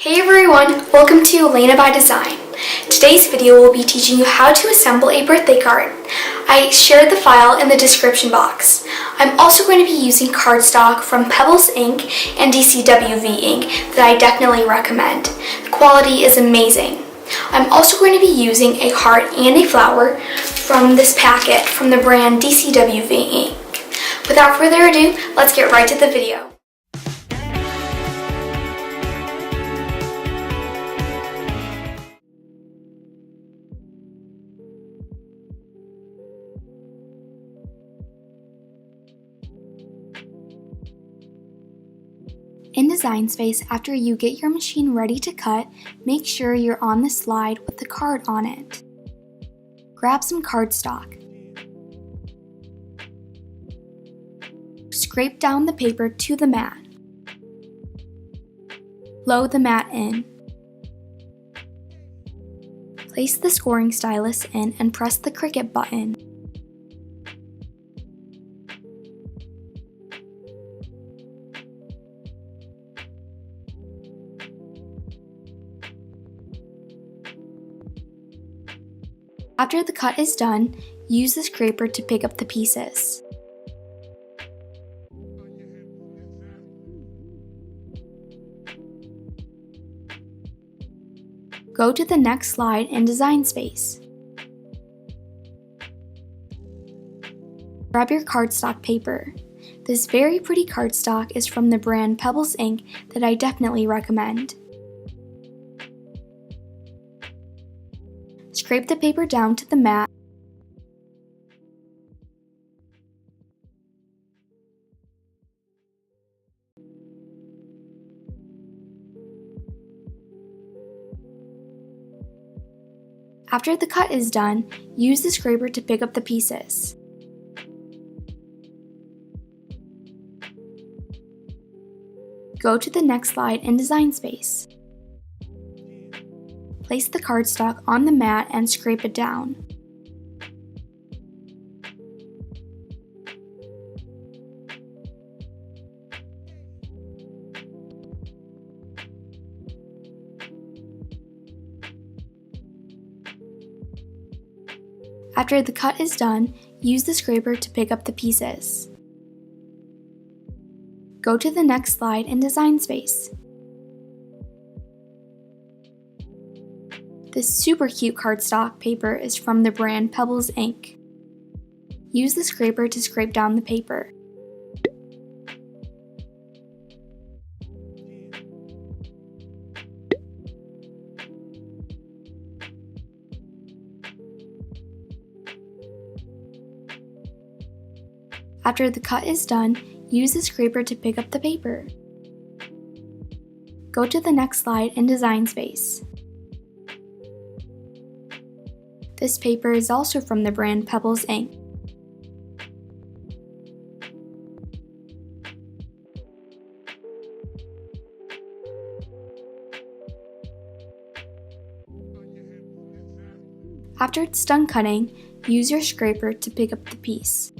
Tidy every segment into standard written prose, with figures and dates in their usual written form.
Hey everyone, welcome to Elena by Design. Today's video will be teaching you how to assemble a birthday card. I shared the file in the description box. I'm also going to be using cardstock from Pebbles ink and DCWV ink that I definitely recommend. The quality is amazing. I'm also going to be using a heart and a flower from this packet from the brand DCWV ink. Without further ado, let's get right to the video. In Design Space, after you get your machine ready to cut, make sure you're on the slide with the card on it. Grab some cardstock. Scrape down the paper to the mat. Load the mat in. Place the scoring stylus in and press the Cricut button. After the cut is done, use the scraper to pick up the pieces. Go to the next slide in Design Space. Grab your cardstock paper. This very pretty cardstock is from the brand Pebbles ink that I definitely recommend. Scrape the paper down to the mat. After the cut is done, use the scraper to pick up the pieces. Go to the next slide in Design Space. Place the cardstock on the mat and scrape it down. After the cut is done, use the scraper to pick up the pieces. Go to the next slide in Design Space. This super cute cardstock paper is from the brand Pebbles ink. Use the scraper to scrape down the paper. After the cut is done, use the scraper to pick up the paper. Go to the next slide in Design Space. This paper is also from the brand Pebbles ink. After it's done cutting, use your scraper to pick up the piece.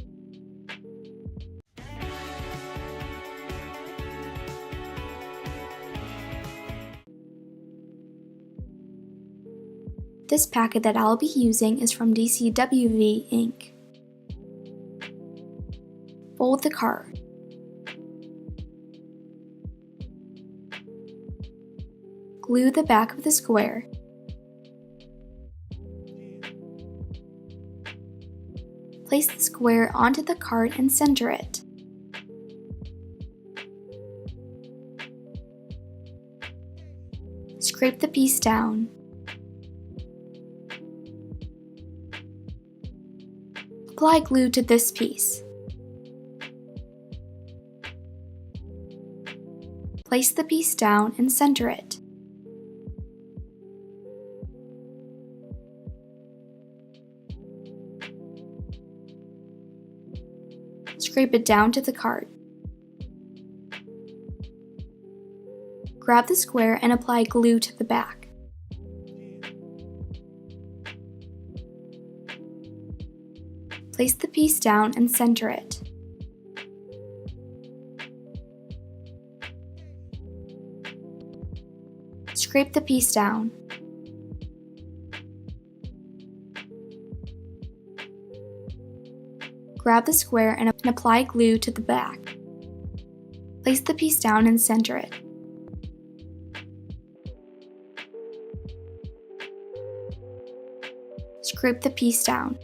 This packet that I'll be using is from DCWV ink. Fold the card. Glue the back of the square. Place the square onto the card and center it. Scrape the piece down. Apply glue to this piece. Place the piece down and center it. Scrape it down to the card. Grab the square and apply glue to the back. Place the piece down and center it. Scrape the piece down. Grab the square and apply glue to the back. Place the piece down and center it. Scrape the piece down.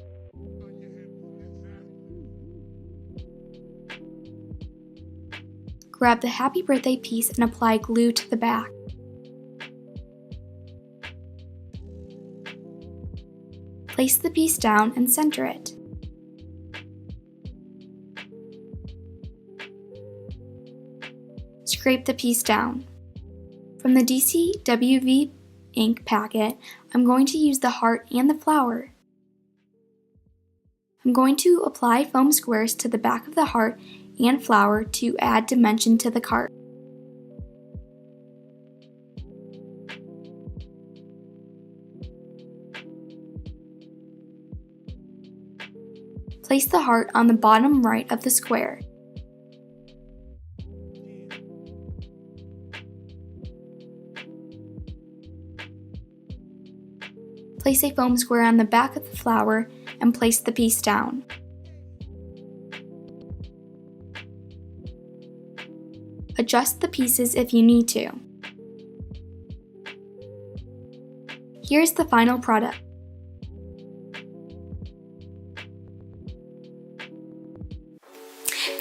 Grab the happy birthday piece and apply glue to the back. Place the piece down and center it. Scrape the piece down. From the DCWV ink packet, I'm going to use the heart and the flower. I'm going to apply foam squares to the back of the heart and flower to add dimension to the card. Place the heart on the bottom right of the square. Place a foam square on the back of the flower and place the piece down. Adjust the pieces if you need to. Here's the final product.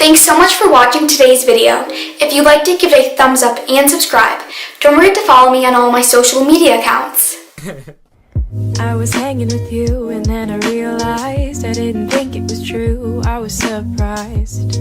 Thanks so much for watching today's video. If you'd like to give it a thumbs up and subscribe, don't forget to follow me on all my social media accounts. I was hanging with you and then I realized I didn't think it was true. I was surprised.